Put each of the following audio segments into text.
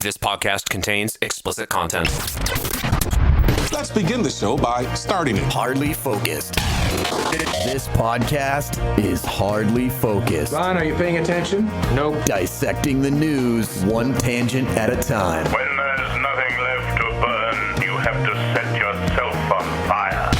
This podcast contains explicit content. Let's begin the show by starting it. Hardly Focused. This podcast is Hardly Focused. Ron, are you paying attention? Nope. Dissecting the news one tangent at a time. When there's nothing left to burn, you have to set yourself on fire.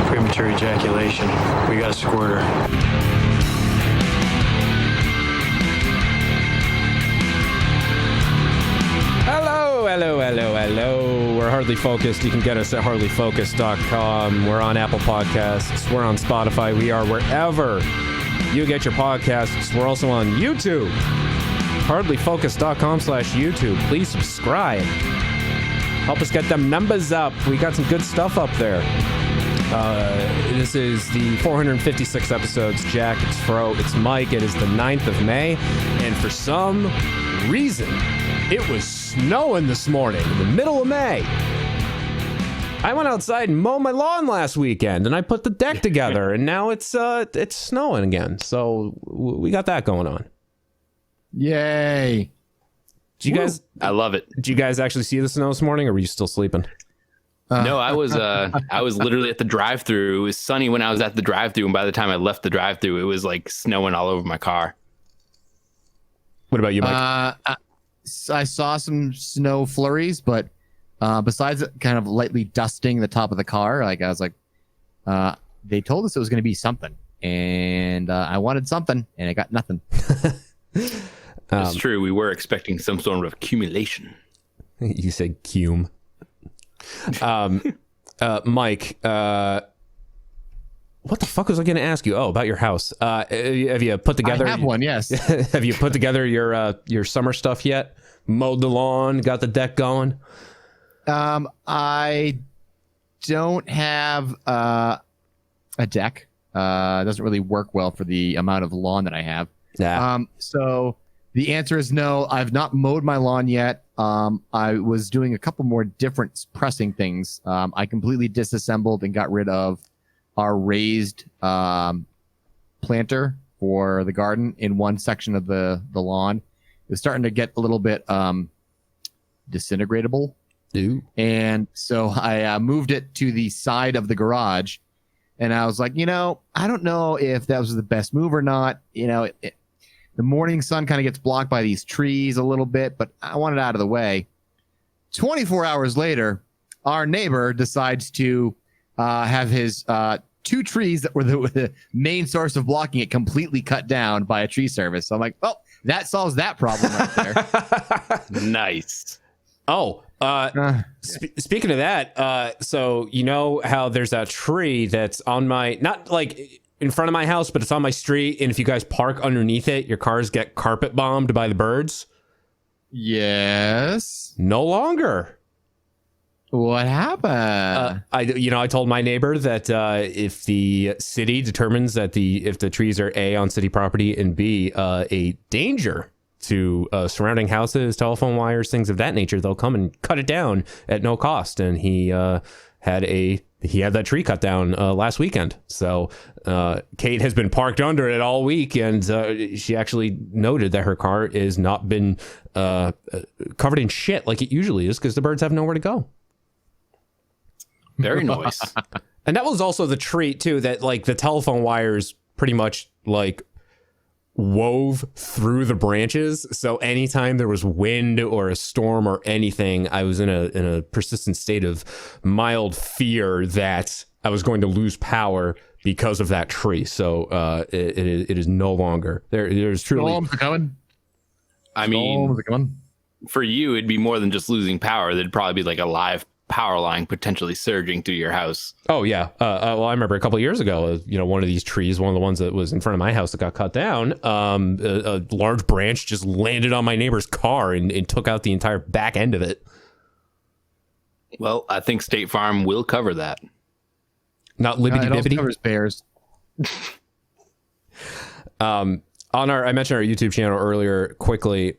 Premature ejaculation. We got a squirter. Hello. We're Hardly Focused. You can get us at hardlyfocused.com. We're on Apple Podcasts. We're on Spotify. We are wherever you get your podcasts. We're also on YouTube. hardlyfocused.com/YouTube. Please subscribe. Help us get them numbers up. We got some good stuff up there. This is the 456 episodes. Jack, it's Fro, it's Mike. It is the 9th of May. And for some reason, it was snowing this morning in the middle of May. I went outside and mowed my lawn last weekend, and I put the deck together, and now it's snowing again. So we got that going on. Yay. Did you guys? I love it. Did you guys actually see the snow this morning, or were you still sleeping? No, I was literally at the drive-thru. It was sunny when I was at the drive-thru, and by the time I left the drive-thru, it was like snowing all over my car. What about you, Mike? I saw some snow flurries, but besides kind of lightly dusting the top of the car, like I was like, they told us it was going to be something, and I wanted something, and I got nothing. It's true. We were expecting some sort of accumulation. You said cume. Mike, what the fuck was I going to ask you? Oh, about your house. Have you put together? I have one, yes. Have you put together your summer stuff yet? Mowed the lawn, got the deck going? I don't have a deck. It doesn't really work well for the amount of lawn that I have. Yeah. So the answer is no. I've not mowed my lawn yet. I was doing a couple more different pressing things. I completely disassembled and got rid of our raised planter for the garden in one section of the lawn. It was starting to get a little bit disintegratable. Ooh. And so I moved it to the side of the garage. And I was like, I don't know if that was the best move or not. The morning sun kind of gets blocked by these trees a little bit, but I want it out of the way. 24 hours later, our neighbor decides to have his two trees that were the main source of blocking it completely cut down by a tree service. So I'm like, well, that solves that problem right there. Nice. Oh, speaking of that, so you know how there's that tree that's on my, not like in front of my house, but it's on my street, and if you guys park underneath it, your cars get carpet bombed by the birds? Yes. No longer. What happened? I told my neighbor that if the city determines that if the trees are A, on city property, and B, a danger to surrounding houses, telephone wires, things of that nature, they'll come and cut it down at no cost. And he had that tree cut down last weekend. So Kate has been parked under it all week, and she actually noted that her car is not been covered in shit like it usually is because the birds have nowhere to go. Very nice. And that was also the treat too, that like the telephone wires pretty much like wove through the branches. So anytime there was wind or a storm or anything, I was in a persistent state of mild fear that I was going to lose power because of that tree. So it is no longer there. There's truly Storms are coming. I mean, Storms are coming. For you, it'd be more than just losing power. There'd probably be like a live power line potentially surging through your house. Oh yeah. Well, I remember a couple of years ago, one of these trees, one of the ones that was in front of my house that got cut down, a large branch just landed on my neighbor's car and took out the entire back end of it. Well, I think State Farm will cover that. Not libbity It also bibbity. covers bears. I mentioned our YouTube channel earlier quickly.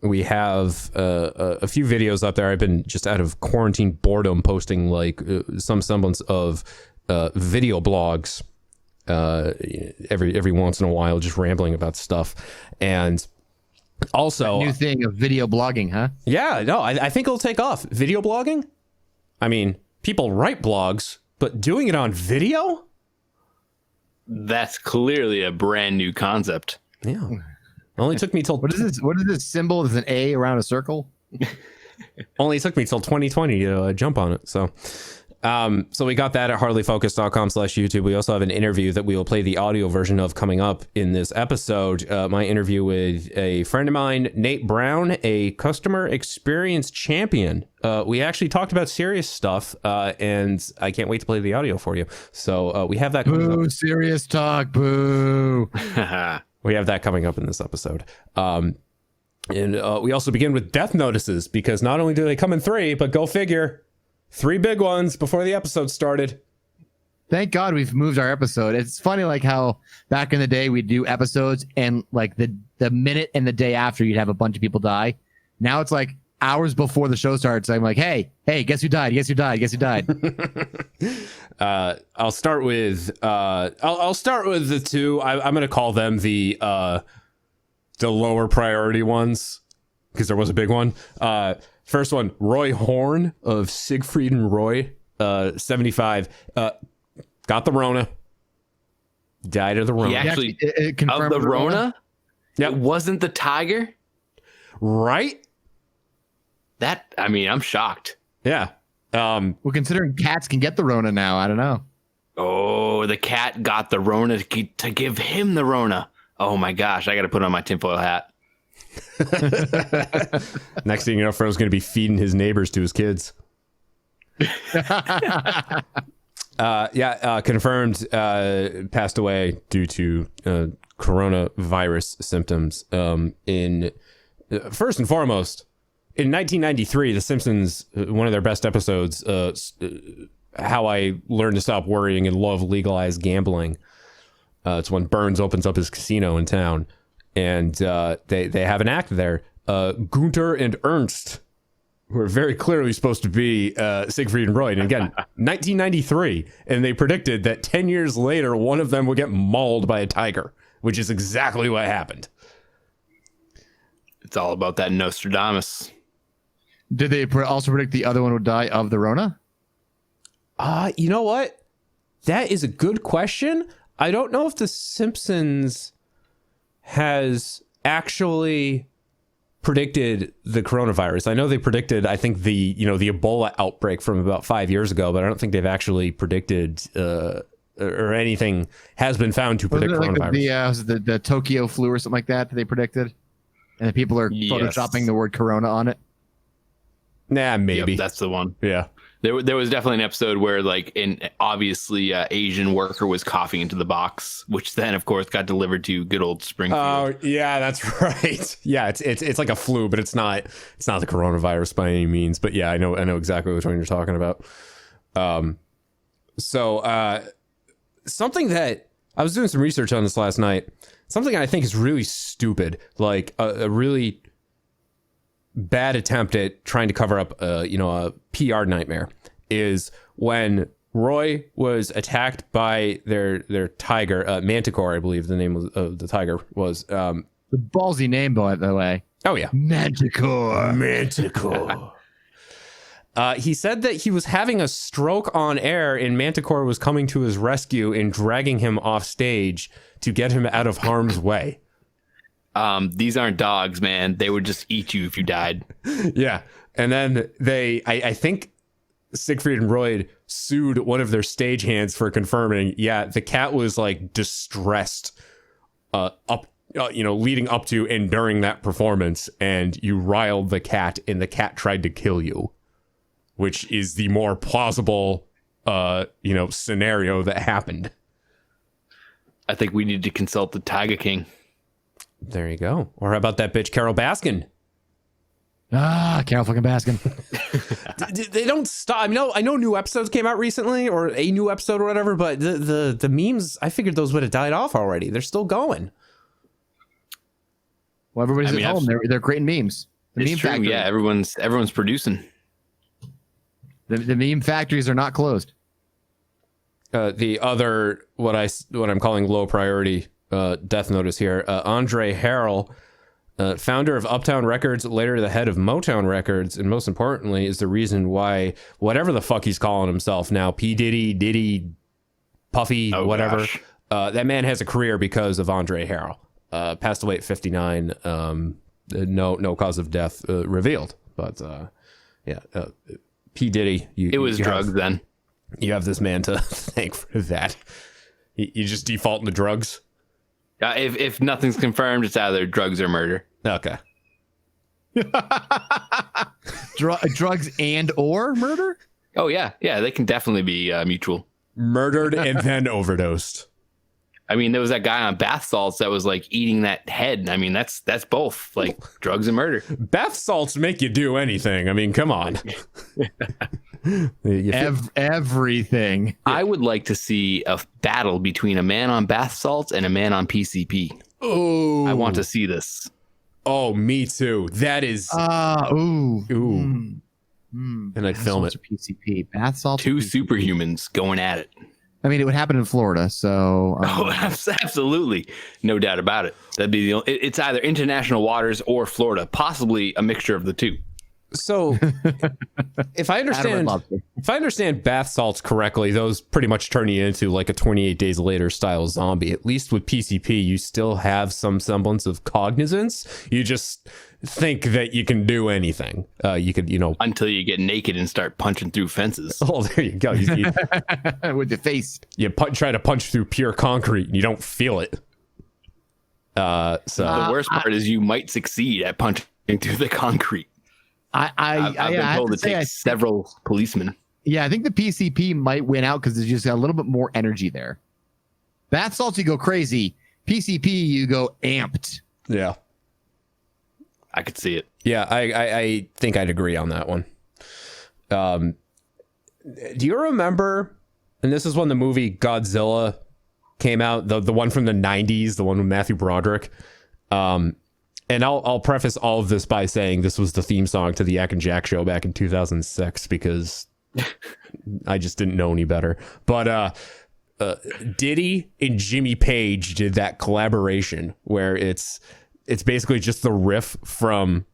We have a few videos up there. I've been just out of quarantine boredom posting like some semblance of video blogs every once in a while, just rambling about stuff. And also, New thing of video blogging, huh? yeah, no, I think it'll take off. Video blogging? I mean, people write blogs, but doing it on video? That's clearly a brand new concept. Yeah. Only took me till What is this? What is this symbol? Is an A around a circle? only took me till 2020 to jump on it. So we got that at hardlyfocus.com/YouTube. We also have an interview that we will play the audio version of coming up in this episode. My interview with a friend of mine, Nate Brown, a customer experience champion. We actually talked about serious stuff, and I can't wait to play the audio for you. So we have that coming up. Boo, serious talk, boo. We have that coming up in this episode. And we also begin with death notices, because not only do they come in 3, but go figure, 3 big ones before the episode started. Thank God we've moved our episode. It's funny, like how back in the day we'd do episodes and like the minute and the day after you'd have a bunch of people die. Now it's like hours before the show starts. I'm like, hey, guess who died? Guess who died? Guess who died? I'll start with I'll start with the 2. I'm going to call them the lower priority ones, because there was a big one. First one, Roy Horn of Siegfried and Roy, 75, got the Rona, died of the Rona. He actually it of confirmed the Rona? Yep. It wasn't the tiger? Right? I'm shocked. Yeah. Well, considering cats can get the Rona now, I don't know. Oh, the cat got the Rona to give him the Rona. Oh my gosh, I got to put on my tinfoil hat. Next thing you know, Fro's going to be feeding his neighbors to his kids. Confirmed passed away due to coronavirus symptoms. First and foremost, in 1993, The Simpsons, one of their best episodes, How I Learned to Stop Worrying and Love Legalized Gambling. It's when Burns opens up his casino in town, and they have an act there. Gunter and Ernst, who are very clearly supposed to be Siegfried and Roy. And again, 1993, and they predicted that 10 years later, one of them would get mauled by a tiger, which is exactly what happened. It's all about that Nostradamus. Did they also predict the other one would die of the Rona? You know what? That is a good question. I don't know if The Simpsons has actually predicted the coronavirus. I know they predicted, I think, the Ebola outbreak from about 5 years ago, but I don't think they've actually predicted or anything has been found to predict coronavirus. The Tokyo flu or something like that they predicted, and the people are photoshopping the word corona on it. Nah, maybe. Yep, that's the one. Yeah. There was definitely an episode where, like, an obviously Asian worker was coughing into the box, which then, of course, got delivered to good old Springfield. Oh, yeah, that's right. Yeah, it's like a flu, but it's not the coronavirus by any means. But yeah, I know exactly which one you're talking about. Something that I was doing some research on this last night. Something I think is really stupid, like a really bad attempt at trying to cover up a PR nightmare, is when Roy was attacked by their tiger, Manticore, I believe the name of the tiger was. The ballsy name, by the way. Oh yeah, Manticore. He said that he was having a stroke on air, and Manticore was coming to his rescue and dragging him off stage to get him out of harm's way. These aren't dogs, man. They would just eat you if you died. Yeah. And then I think Siegfried and Roy sued one of their stagehands for confirming, the cat was like distressed leading up to and during that performance, and you riled the cat and the cat tried to kill you, which is the more plausible scenario that happened. I think we need to consult the Tiger King. There you go. Or how about that bitch Carol Baskin? Carol fucking Baskin. They don't stop. I know new episodes came out recently, or a new episode or whatever, but the memes, I figured those would have died off already. They're still going. Well, everybody's at home. They're creating memes. The it's meme true. factory. Yeah, everyone's producing. The meme factories are not closed. The other what I'm calling low priority death notice here. Andre Harrell, founder of Uptown Records, later the head of Motown Records, and most importantly is the reason why whatever the fuck he's calling himself now, P Diddy, Puffy, whatever. Gosh. That man has a career because of Andre Harrell. Passed away at 59. No cause of death revealed. But P Diddy. It was drugs then. You have this man to thank for that. You just default into drugs. If nothing's confirmed, it's either drugs or murder. Okay. Drugs and or murder? Oh yeah, they can definitely be mutual. Murdered and then overdosed. I mean, there was that guy on bath salts that was like eating that head. I mean, that's both like drugs and murder. Bath salts make you do anything. I mean, come on. Everything. I would like to see a battle between a man on bath salts and a man on PCP. Oh, I want to see this. Oh, me too. That is. Ooh. And I'd film it. PCP. Bath salts. Two superhumans going at it. I mean, it would happen in Florida, so. Absolutely. No doubt about it. That'd be it's either international waters or Florida, possibly a mixture of the two. So, if I understand bath salts correctly, those pretty much turn you into like a 28 Days Later style zombie. At least with PCP, you still have some semblance of cognizance. You just think that you can do anything. You could, until you get naked and start punching through fences. Oh, there you go. With the face. You try to punch through pure concrete and you don't feel it. So the worst part is you might succeed at punching through the concrete. I've been told it takes several policemen. Yeah, I think the PCP might win out because there's just a little bit more energy there. Bath salts, you go crazy. PCP, you go amped. Yeah. I could see it. Yeah, I think I'd agree on that one. Do you remember, and this is when the movie Godzilla came out, the one from the 90s, the one with Matthew Broderick? And I'll preface all of this by saying this was the theme song to the Yak and Jack show back in 2006 because I just didn't know any better. But Diddy and Jimmy Page did that collaboration where it's basically just the riff from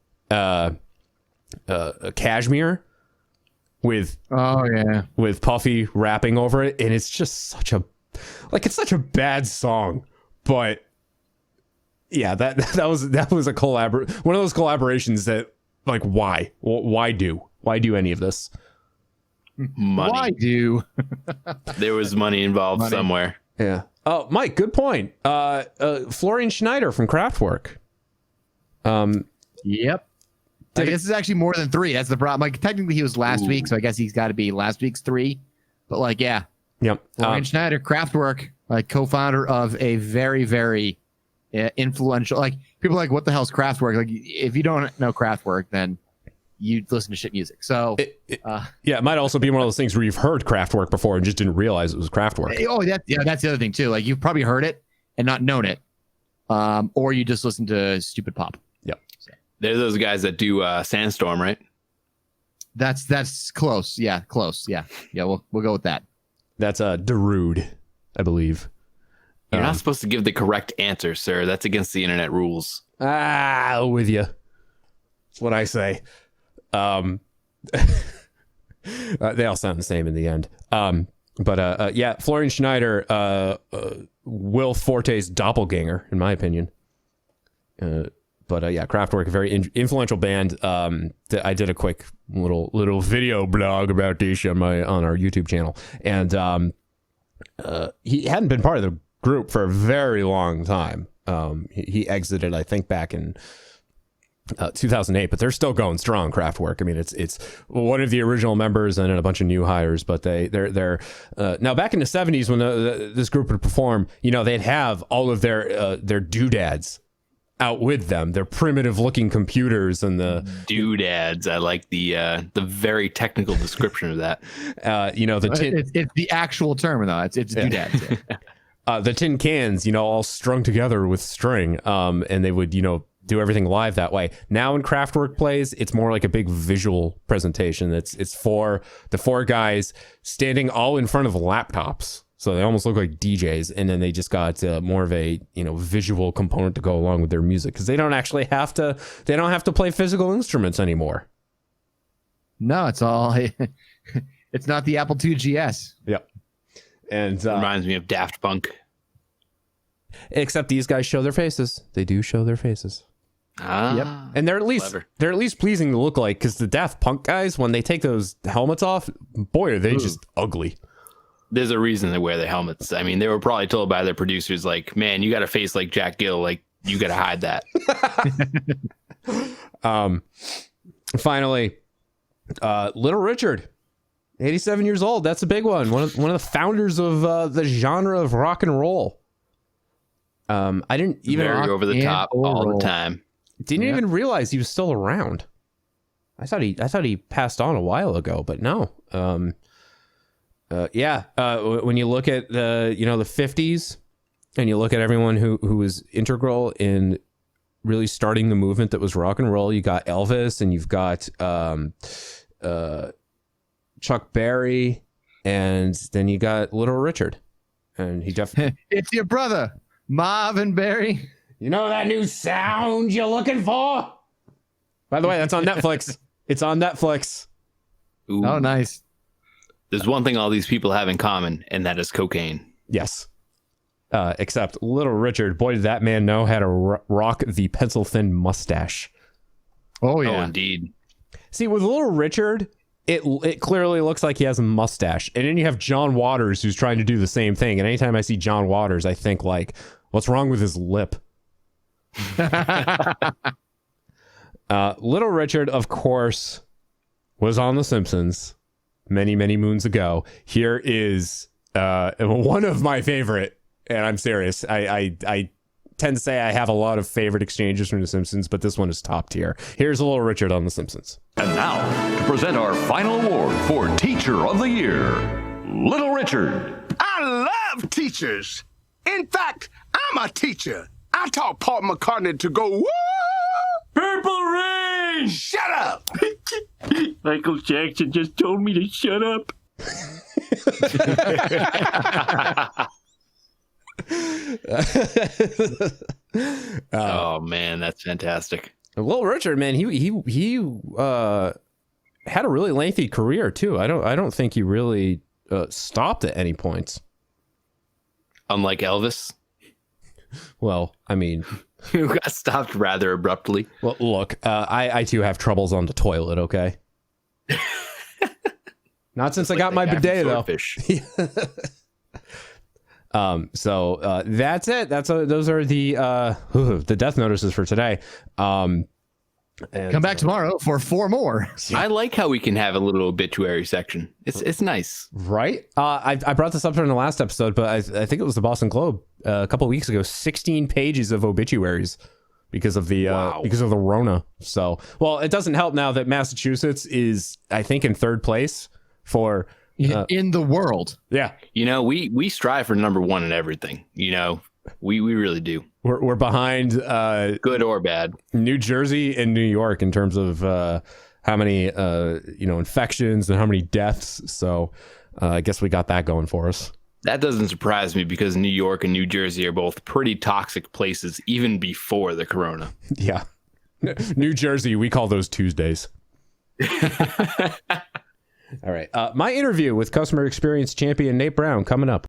Cashmere with Puffy rapping over it, and it's just such a bad song, but yeah, that was a one of those collaborations that like why do any of this? Money. Why do? There was money involved somewhere. Yeah. Oh, Mike, good point. Florian Schneider from Kraftwerk. Yep. I guess it's actually more than 3. That's the problem. Like technically he was last week, so I guess he's got to be last week's 3. But like, yeah. Yep. Florian Schneider, Kraftwerk, like co-founder of a very, very influential. Like people are like, what the hell's Kraftwerk? Like if you don't know Kraftwerk, then you listen to shit music. So yeah, it might also be one of those things where you've heard Kraftwerk before and just didn't realize it was Kraftwerk. Oh, that's the other thing too. Like you've probably heard it and not known it, or you just listen to stupid pop. Yep. They're those guys that do Sandstorm, right? That's close. Yeah, close. Yeah. We'll go with that. That's Darude, I believe. You're not supposed to give the correct answer, sir. That's against the internet rules. With you. That's what I say. They all sound the same in the end. But yeah, Florian Schneider, Will Forte's doppelganger, in my opinion. But yeah, Kraftwerk, a very influential band. I did a quick little video blog about this on our YouTube channel, and he hadn't been part of the group for a very long time. He exited, I think, back in 2008, but they're still going strong. Kraftwerk. I mean, it's one of the original members and then a bunch of new hires. But they're now back in the 70s when this group would perform. They'd have all of their doodads out with them. Their primitive looking computers and the doodads. I like the very technical description of that. The tin. It's the actual term though. It's doodads. The tin cans, all strung together with string. And they would, do everything live that way. Now in Kraftwerk plays, it's more like a big visual presentation. It's for the 4 guys standing all in front of laptops. So they almost look like DJs, and then they just got more of a visual component to go along with their music because they don't actually have to. They don't have to play physical instruments anymore. No, it's all. It's not the Apple II GS. Yep. And Reminds me of Daft Punk. Except these guys show their faces. They do show their faces. Yep. And they're at least pleasing to look like, because the Daft Punk guys, when they take those helmets off, boy, are they just ugly. There's a reason they wear the helmets. I mean, they were probably told by their producers, like, man, you got a face like Jack Gill. Like, you got to hide that. Finally, Little Richard, 87 years old. That's a big one. One of the founders of the genre of rock and roll. I didn't even Very over the top all the time. Didn't even realize he was still around. I thought he passed on a while ago, but no. When you look at the 50s and you look at everyone who was integral in really starting the movement that was rock and roll, you got Elvis and you've got Chuck Berry, and then you got Little Richard, and he definitely It's your brother, Marvin Berry. You know that new sound you're looking for? By the way, that's on Netflix. It's on Netflix. Ooh. Oh, nice. There's one thing all these people have in common, and that is cocaine. Yes. Except Little Richard, boy, did that man know how to rock the pencil-thin mustache. Oh, Oh, yeah. indeed. See, with Little Richard, it clearly looks like he has a mustache. And then you have John Waters, who's trying to do the same thing. And anytime I see John Waters, I think, like, what's wrong with his lip? Little Richard, of course, was on The Simpsons many, many moons ago. Here is one of my favorite, and I'm serious. I tend to say I have a lot of favorite exchanges from The Simpsons, but this one is top tier. Here's Little Richard on The Simpsons. And now, to present our final award for Teacher of the Year, Little Richard. I love teachers. In fact, I'm a teacher. I taught Paul McCartney to go, woo! Purple Rain! Shut up! Michael Jackson just told me to shut up. Oh man, that's fantastic. Little Richard, man, he had a really lengthy career too. I don't think he really stopped at any points. Unlike Elvis, Well, I mean, who got stopped rather abruptly. well, look, I too have troubles on the toilet. Okay, not since I got my bidet though. So that's it. Those are the death notices for today. And, Come back tomorrow for 4 more. I like how we can have a little obituary section. It's nice, right? I brought this up during the last episode, but I think it was the Boston Globe a couple of weeks ago. 16 pages of obituaries because of the Rona. So, well, it doesn't help now that Massachusetts is, I think, in 3rd place for in the world. Yeah. You know, we strive for number 1 in everything. You know, we really do. We're behind good or bad, New Jersey and New York in terms of how many infections and how many deaths. So I guess we got that going for us. That doesn't surprise me because New York and New Jersey are both pretty toxic places even before the corona. Yeah. New Jersey, we call those Tuesdays. All right. My interview with customer experience champion Nate Brown coming up.